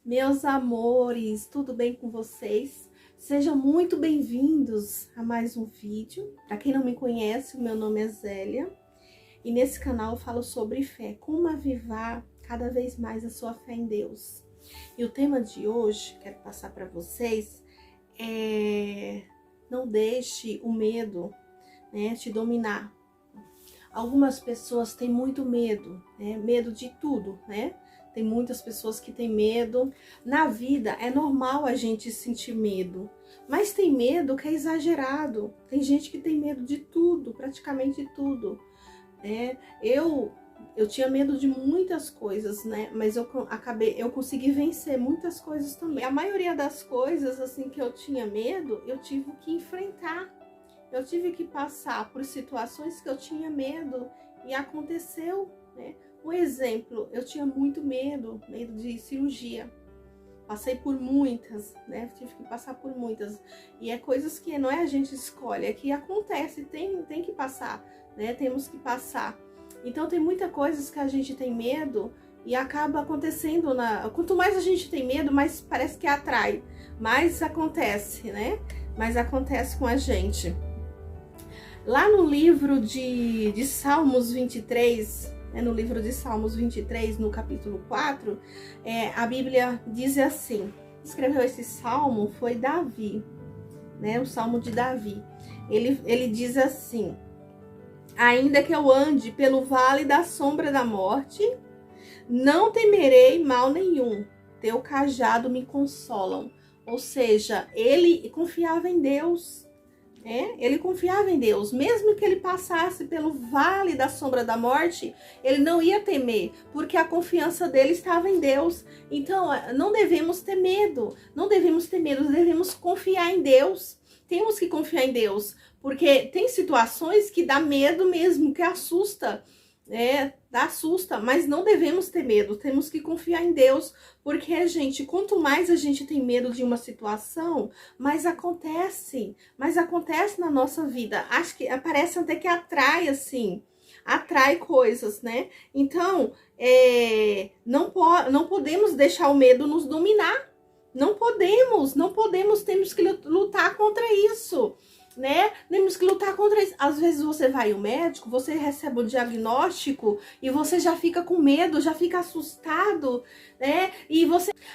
Meus amores, tudo bem com vocês? Sejam muito bem-vindos a mais um vídeo. Para quem não me conhece, o meu nome é Zélia e nesse canal eu falo sobre fé, como avivar cada vez mais a sua fé em Deus. E o tema de hoje, quero passar para vocês, é não deixe o medo, te dominar. Algumas pessoas têm muito medo, medo de tudo, Tem muitas pessoas que têm medo. Na vida é normal a gente sentir medo, mas tem medo que é exagerado. Tem gente que tem medo de tudo, praticamente de tudo. Eu tinha medo de muitas coisas, Mas eu consegui vencer muitas coisas também. A maioria das coisas assim que eu tinha medo, eu tive que enfrentar. Eu tive que passar por situações que eu tinha medo e aconteceu, Um exemplo, eu tinha muito medo de cirurgia. Passei por muitas, Tive que passar por muitas. E é coisas que não é a gente escolhe, é que acontece, tem que passar, Temos que passar. Então tem muitas coisas que a gente tem medo e acaba acontecendo quanto mais a gente tem medo, mais parece que atrai, mais acontece, Mais acontece com a gente. Lá no livro de Salmos 23, no livro de Salmos 23, no capítulo 4, a Bíblia diz assim, escreveu esse salmo foi Davi, O salmo de Davi. Ele diz assim: ainda que eu ande pelo vale da sombra da morte, não temerei mal nenhum, teu cajado me consolam. Ou seja, ele confiava em Deus. Ele confiava em Deus, mesmo que ele passasse pelo vale da sombra da morte, ele não ia temer, porque a confiança dele estava em Deus. Então, não devemos ter medo, devemos confiar em Deus. Temos que confiar em Deus, porque tem situações que dá medo mesmo, que assusta, assusta, mas não devemos ter medo, temos que confiar em Deus, porque, gente, quanto mais a gente tem medo de uma situação, mais acontece na nossa vida. Acho que parece até que atrai coisas, Então, não podemos deixar o medo nos dominar, não podemos, temos que lutar contra isso. Temos que lutar contra isso. Às vezes você vai ao médico, você recebe o diagnóstico e você já fica com medo, já fica assustado, E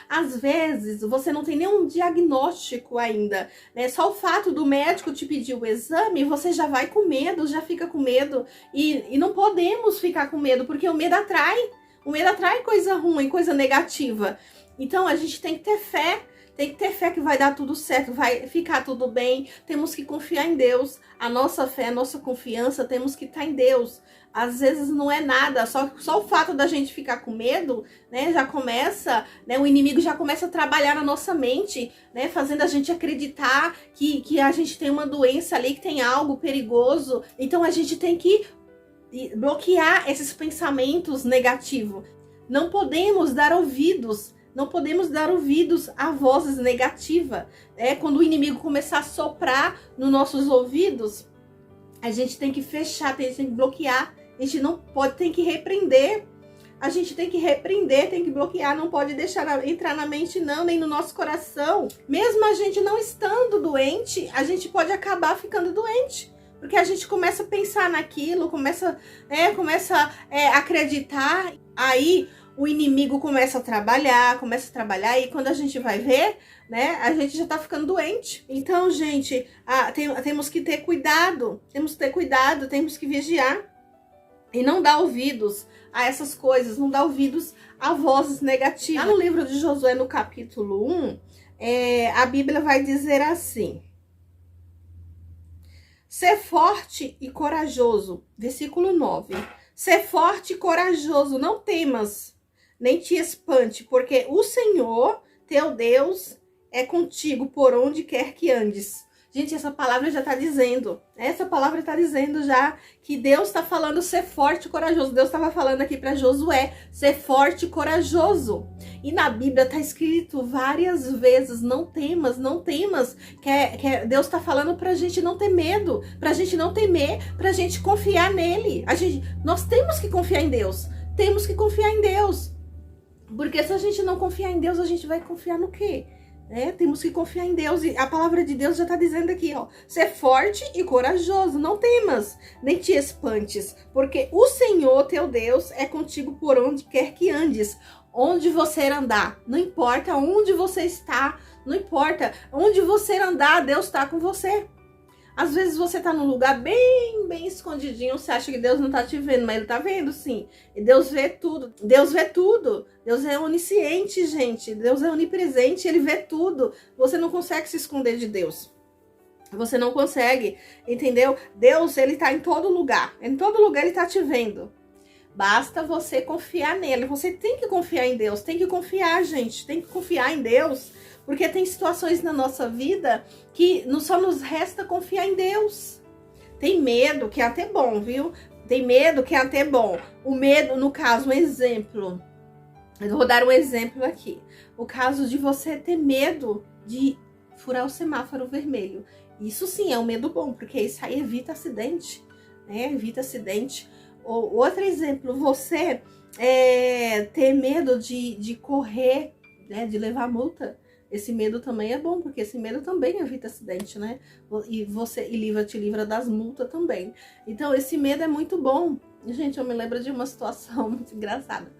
às vezes, você não tem nenhum diagnóstico ainda, Só o fato do médico te pedir o exame, você já vai com medo, já fica com medo. E não podemos ficar com medo, porque o medo atrai. O medo atrai coisa ruim, coisa negativa. Então, a gente tem que ter fé. Tem que ter fé que vai dar tudo certo, vai ficar tudo bem. Temos que confiar em Deus. A nossa fé, a nossa confiança, temos que estar em Deus. Às vezes não é nada, só o fato da gente ficar com medo, já começa, o inimigo já começa a trabalhar na nossa mente, fazendo a gente acreditar que a gente tem uma doença ali, que tem algo perigoso. Então a gente tem que bloquear esses pensamentos negativos. Não podemos dar ouvidos a vozes negativas. Quando o inimigo começar a soprar nos nossos ouvidos, a gente tem que fechar, a gente tem que bloquear. A gente não pode, tem que repreender. A gente tem que repreender, tem que bloquear, não pode deixar entrar na mente não, nem no nosso coração. Mesmo a gente não estando doente, a gente pode acabar ficando doente. Porque a gente começa a pensar naquilo, começa a acreditar, aí o inimigo começa a trabalhar, e quando a gente vai ver, a gente já tá ficando doente. Então, gente, temos que ter cuidado, temos que vigiar e não dar ouvidos a essas coisas, não dar ouvidos a vozes negativas. Lá no livro de Josué, no capítulo 1, a Bíblia vai dizer assim: ser forte e corajoso, versículo 9. Ser forte e corajoso, não temas, nem te espante, porque o Senhor, teu Deus, é contigo por onde quer que andes. Gente, essa palavra já está dizendo, já que Deus está falando ser forte e corajoso. Deus estava falando aqui para Josué, ser forte e corajoso. E na Bíblia está escrito várias vezes, não temas, Deus está falando para a gente não ter medo, para a gente não temer, para a gente confiar nele. Nós temos que confiar em Deus, Porque se a gente não confiar em Deus, a gente vai confiar no quê? Temos que confiar em Deus, e a palavra de Deus já está dizendo aqui, ó, ser forte e corajoso, não temas, nem te espantes, porque o Senhor teu Deus é contigo por onde quer que andes. Onde você andar, não importa onde você está, não importa onde você andar, Deus está com você. Às vezes você tá num lugar bem escondidinho, você acha que Deus não tá te vendo, mas Ele tá vendo sim. E Deus vê tudo, Deus vê tudo. Deus é onisciente, gente. Deus é onipresente, Ele vê tudo. Você não consegue se esconder de Deus. Você não consegue, entendeu? Deus, Ele tá em todo lugar. Em todo lugar Ele tá te vendo. Basta você confiar nele. Você tem que confiar em Deus. Tem que confiar, gente. Tem que confiar em Deus. Porque tem situações na nossa vida que só nos resta confiar em Deus. Tem medo, que é até bom, viu? Tem medo, que é até bom. O medo, no caso, um exemplo. Eu vou dar um exemplo aqui. O caso de você ter medo de furar o semáforo vermelho. Isso sim é um medo bom, porque isso aí evita acidente, né? Evita acidente. Outro exemplo, você ter medo de correr, né? De levar multa. Esse medo também é bom, porque esse medo também evita acidente, né? E te livra das multas também. Então, esse medo é muito bom. Gente, eu me lembro de uma situação muito engraçada.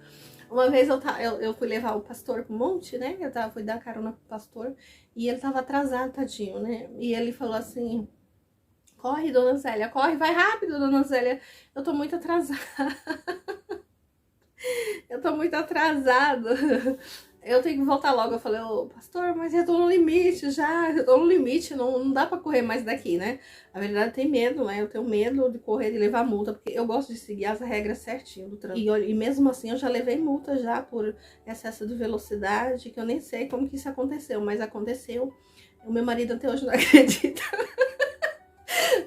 Uma vez eu fui levar o pastor pro monte, né? Fui dar carona pro pastor e ele tava atrasado, tadinho, né? E ele falou assim: corre, dona Zélia, corre, vai rápido, dona Zélia. Eu tô muito atrasada. Eu tô muito atrasado. Eu tenho que voltar logo. Eu falei, ô pastor, mas eu tô no limite já. Eu tô no limite, não dá pra correr mais daqui, né? Na verdade, tem medo, né? Eu tenho medo de correr, de levar multa, porque eu gosto de seguir as regras certinho do trânsito. E mesmo assim, eu já levei multa já por excesso de velocidade, que eu nem sei como que isso aconteceu, mas aconteceu. O meu marido até hoje não acredita.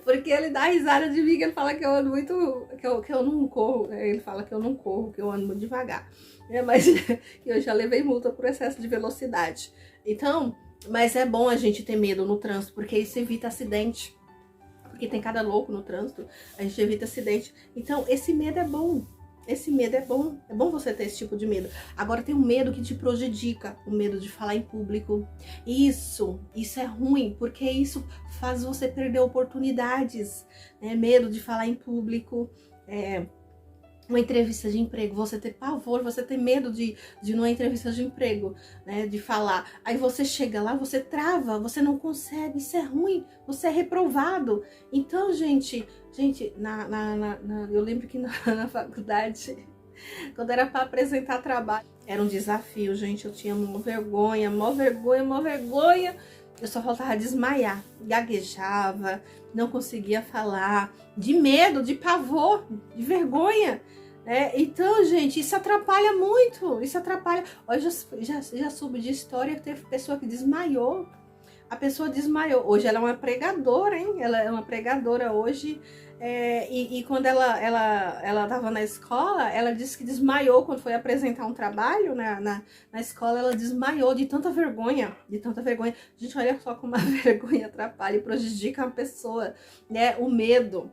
Porque ele dá risada de mim, que ele fala que eu ando muito, que eu não corro. Ele fala que eu não corro, que eu ando muito devagar. Mas eu já levei multa por excesso de velocidade. Então, mas é bom a gente ter medo no trânsito, porque isso evita acidente. Porque tem cada louco no trânsito, a gente evita acidente. Então, esse medo é bom. Esse medo é bom. É bom você ter esse tipo de medo. Agora tem um medo que te prejudica, o medo de falar em público. Isso é ruim, porque isso faz você perder oportunidades, né? Medo de falar em público, uma entrevista de emprego, você ter pavor, você ter medo de numa entrevista de emprego, né, de falar. Aí você chega lá, você trava, você não consegue, isso é ruim, você é reprovado. Então, gente, eu lembro que na faculdade, quando era para apresentar trabalho, era um desafio, gente, eu tinha mó vergonha. Eu só faltava desmaiar, gaguejava, não conseguia falar, de medo, de pavor, de vergonha. Então, gente, isso atrapalha muito, isso atrapalha. Hoje já soube de história que teve pessoa que desmaiou. A pessoa desmaiou. Hoje ela é uma pregadora, hein? Ela é uma pregadora hoje. E quando ela estava na escola, ela disse que desmaiou quando foi apresentar um trabalho na escola. Ela desmaiou de tanta vergonha, Gente, olha só como a vergonha atrapalha e prejudica a pessoa, né? O medo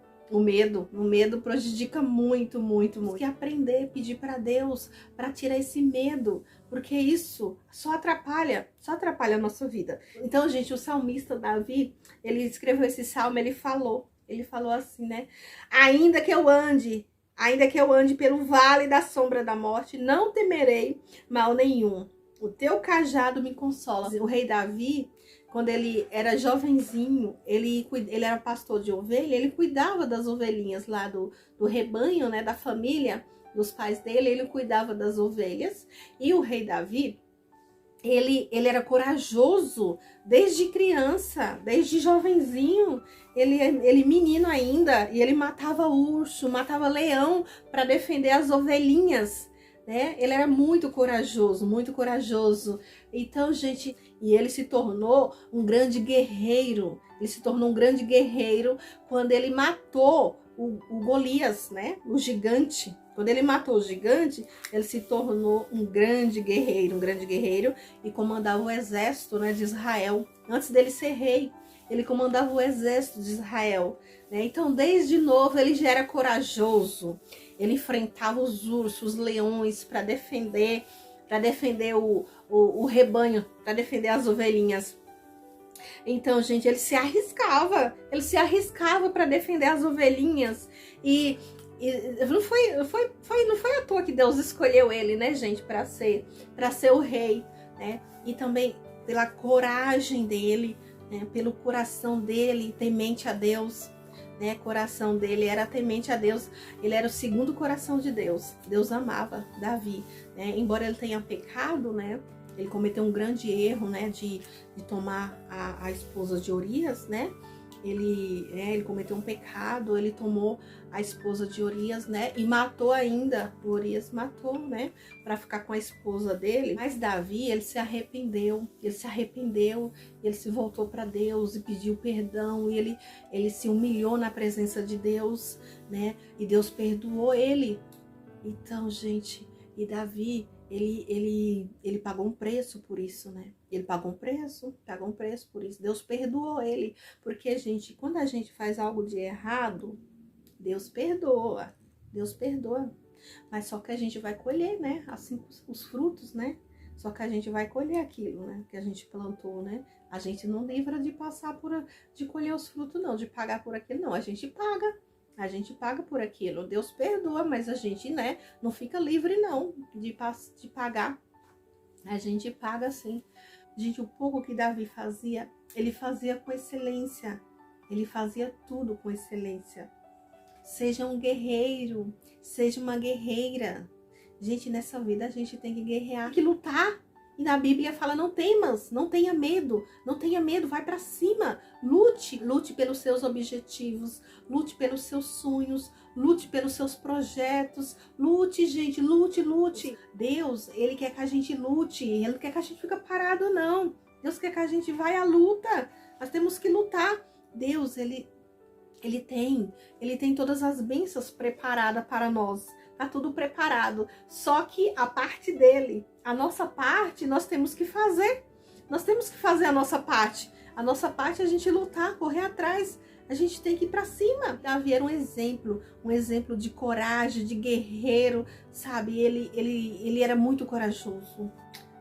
prejudica muito. Tem que aprender a pedir para Deus para tirar esse medo, porque isso só atrapalha a nossa vida. Então, gente, o salmista Davi, ele escreveu esse salmo, ele falou assim, né? Ainda que eu ande pelo vale da sombra da morte, não temerei mal nenhum. O teu cajado me consola. O rei Davi, quando ele era jovenzinho, ele era pastor de ovelha, ele cuidava das ovelhinhas lá do rebanho, né, da família dos pais dele, ele cuidava das ovelhas. E o rei Davi, ele era corajoso desde criança, desde jovenzinho, ele menino ainda, e ele matava urso, matava leão para defender as ovelhinhas, né? Ele era muito corajoso. Então, gente, e ele se tornou um grande guerreiro. Quando ele matou o Golias, né? O gigante. Quando ele matou o gigante, ele se tornou um grande guerreiro e comandava o exército, né, de Israel. Antes dele ser rei, ele comandava o exército de Israel, né? Então, desde novo, ele já era corajoso. Ele enfrentava os ursos, os leões para defender para defender o rebanho, para defender as ovelhinhas. Então, gente, ele se arriscava para defender as ovelhinhas. E não foi à toa que Deus escolheu ele, né, gente, para ser o rei, né? E também pela coragem dele, né, pelo coração dele temente a Deus, né? Coração dele era temente a Deus. Ele era o segundo coração de Deus. Deus amava Davi, né? Embora ele tenha pecado, né? Ele cometeu um grande erro, né, de tomar a esposa de Urias, né? Ele cometeu um pecado, ele tomou a esposa de Urias, né? E matou ainda. Urias matou, né? Para ficar com a esposa dele. Mas Davi, ele se arrependeu, ele se voltou para Deus e pediu perdão. E ele se humilhou na presença de Deus, né? E Deus perdoou ele. Então, gente, e Davi, ele pagou um preço por isso, né? Ele pagou um preço por isso. Deus perdoou ele. Porque, gente, quando a gente faz algo de errado, Deus perdoa. Mas só que a gente vai colher, né? Assim, os frutos, né? Só que a gente vai colher aquilo, né? Que a gente plantou, né? A gente não livra de de colher os frutos, não. De pagar por aquilo, não. A gente paga por aquilo. Deus perdoa, mas a gente, né, não fica livre, não, de pagar. A gente paga, sim. Gente, o pouco que Davi fazia, ele fazia com excelência. Ele fazia tudo com excelência. Seja um guerreiro, seja uma guerreira. Gente, nessa vida a gente tem que guerrear, tem que lutar. E na Bíblia fala, não temas, não tenha medo, vai pra cima. Lute pelos seus objetivos, lute pelos seus sonhos, lute pelos seus projetos. Lute, gente, lute. Deus, ele quer que a gente lute, ele não quer que a gente fique parado, não. Deus quer que a gente vá à luta, nós temos que lutar. Deus, ele tem todas as bênçãos preparadas para nós. Tá tudo preparado. Só que a parte dele, a nossa parte, nós temos que fazer. Nós temos que fazer a nossa parte. A nossa parte é a gente lutar, correr atrás. A gente tem que ir pra cima. Davi era um exemplo de coragem, de guerreiro, sabe? Ele era muito corajoso.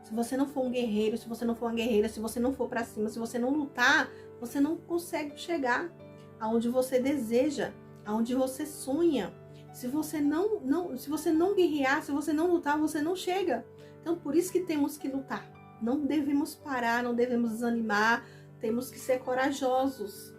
Se você não for um guerreiro, se você não for uma guerreira, se você não for pra cima, se você não lutar, você não consegue chegar aonde você deseja, aonde você sonha. Se você não guerrear, se você não lutar, você não chega. Então, por isso que temos que lutar. Não devemos parar, não devemos desanimar. Temos que ser corajosos.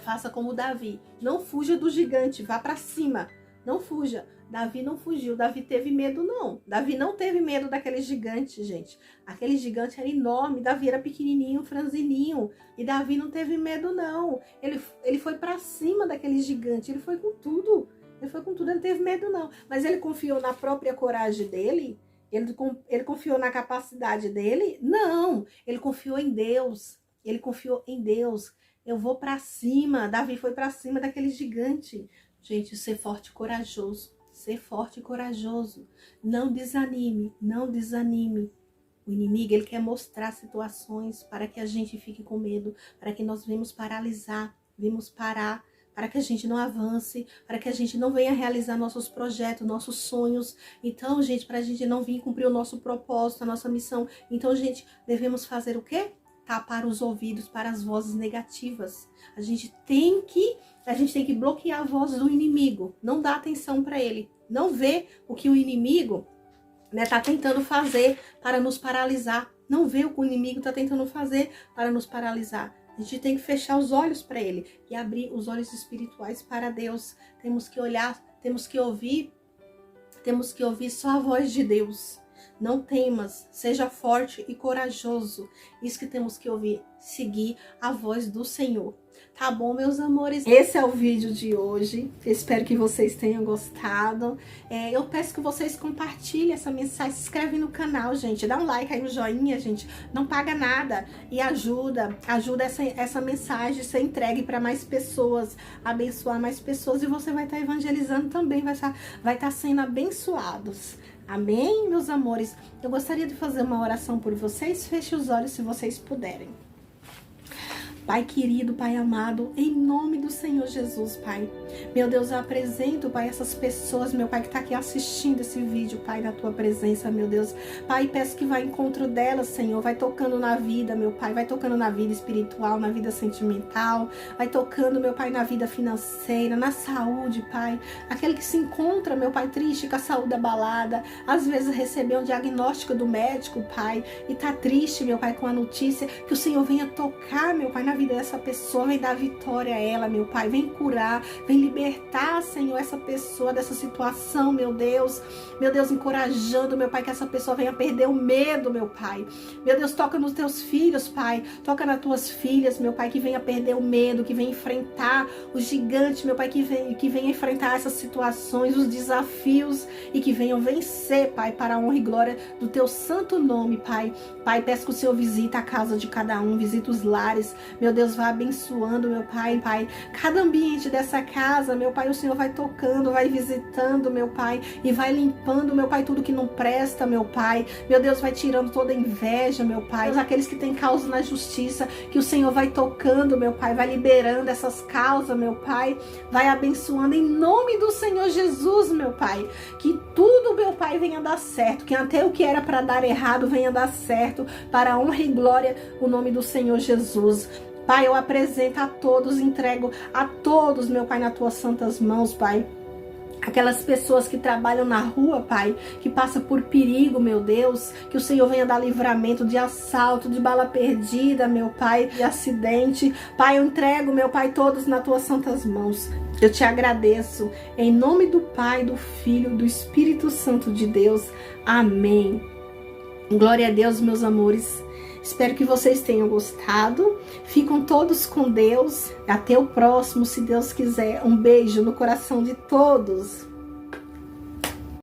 Faça como Davi. Não fuja do gigante, vá para cima. Não fuja. Davi não fugiu. Davi teve medo, não. Davi não teve medo daquele gigante, gente. Aquele gigante era enorme. Davi era pequenininho, franzininho. E Davi não teve medo, não. Ele foi para cima daquele gigante. Ele foi com tudo. Ele não teve medo, não. Mas ele confiou na própria coragem dele? Ele confiou na capacidade dele? Não. Ele confiou em Deus. Eu vou pra cima. Davi foi pra cima daquele gigante. Gente, ser forte e corajoso. Não desanime. O inimigo, ele quer mostrar situações para que a gente fique com medo, para que nós venhamos paralisar, parar, para que a gente não avance, para que a gente não venha realizar nossos projetos, nossos sonhos. Então, gente, para a gente não vir cumprir o nosso propósito, a nossa missão. Então, gente, devemos fazer o quê? Tapar os ouvidos para as vozes negativas. A gente tem que bloquear a voz do inimigo. Não dá atenção para ele. Não vê o que o inimigo, né, tá tentando fazer para nos paralisar. Não vê o que o inimigo tá tentando fazer para nos paralisar. A gente tem que fechar os olhos para ele e abrir os olhos espirituais para Deus. Temos que olhar, temos que ouvir só a voz de Deus. Não temas, seja forte e corajoso. Isso que temos que ouvir, seguir a voz do Senhor. Tá bom, meus amores? Esse é o vídeo de hoje. Espero que vocês tenham gostado. Eu peço que vocês compartilhem essa mensagem. Se inscreve no canal, gente. Dá um like aí, um joinha, gente. Não paga nada. E ajuda essa mensagem a ser entregue para mais pessoas. Abençoar mais pessoas. E você vai estar evangelizando também. Vai estar sendo abençoados. Amém, meus amores? Eu gostaria de fazer uma oração por vocês. Feche os olhos se vocês puderem. Pai querido, Pai amado, em nome do Senhor Jesus, Pai. Meu Deus, eu apresento, Pai, essas pessoas, meu Pai, que está aqui assistindo esse vídeo, Pai, na Tua presença, meu Deus. Pai, peço que vá ao encontro delas, Senhor, vai tocando na vida, meu Pai, vai tocando na vida espiritual, na vida sentimental, vai tocando, meu Pai, na vida financeira, na saúde, Pai. Aquele que se encontra, meu Pai, triste, com a saúde abalada, às vezes recebeu um diagnóstico do médico, Pai, e tá triste, meu Pai, com a notícia, que o Senhor venha tocar, meu Pai, na vida dessa pessoa, vem dar vitória a ela, meu Pai, vem curar, vem libertar, Senhor, essa pessoa dessa situação, meu Deus, encorajando, meu Pai, que essa pessoa venha perder o medo, meu Pai. Meu Deus, toca nos teus filhos, Pai, toca nas tuas filhas, meu Pai, que venha perder o medo, que venha enfrentar o gigante, meu Pai, que venha enfrentar essas situações, os desafios, e que venham vencer, Pai, para a honra e glória do teu santo nome, Pai. Pai, peço que o Senhor visita a casa de cada um, visita os lares, meu Deus, vá abençoando, meu Pai, cada ambiente dessa casa, meu Pai, o Senhor vai tocando, vai visitando, meu Pai, e vai limpando, meu Pai, tudo que não presta, meu Pai, meu Deus, vai tirando toda inveja, meu Pai, Deus, aqueles que têm causa na justiça, que o Senhor vai tocando, meu Pai, vai liberando essas causas, meu Pai, vai abençoando em nome do Senhor Jesus, meu Pai, que tudo, meu Pai, venha dar certo, que até o que era para dar errado venha dar certo, para a honra e glória o nome do Senhor Jesus. Pai, eu apresento a todos, entrego a todos, meu Pai, nas tuas santas mãos, Pai. Aquelas pessoas que trabalham na rua, Pai, que passam por perigo, meu Deus, que o Senhor venha dar livramento de assalto, de bala perdida, meu Pai, de acidente. Pai, eu entrego, meu Pai, todos nas tuas santas mãos. Eu te agradeço, em nome do Pai, do Filho, do Espírito Santo de Deus. Amém. Glória a Deus, meus amores. Espero que vocês tenham gostado. Ficam todos com Deus. Até o próximo, se Deus quiser. Um beijo no coração de todos.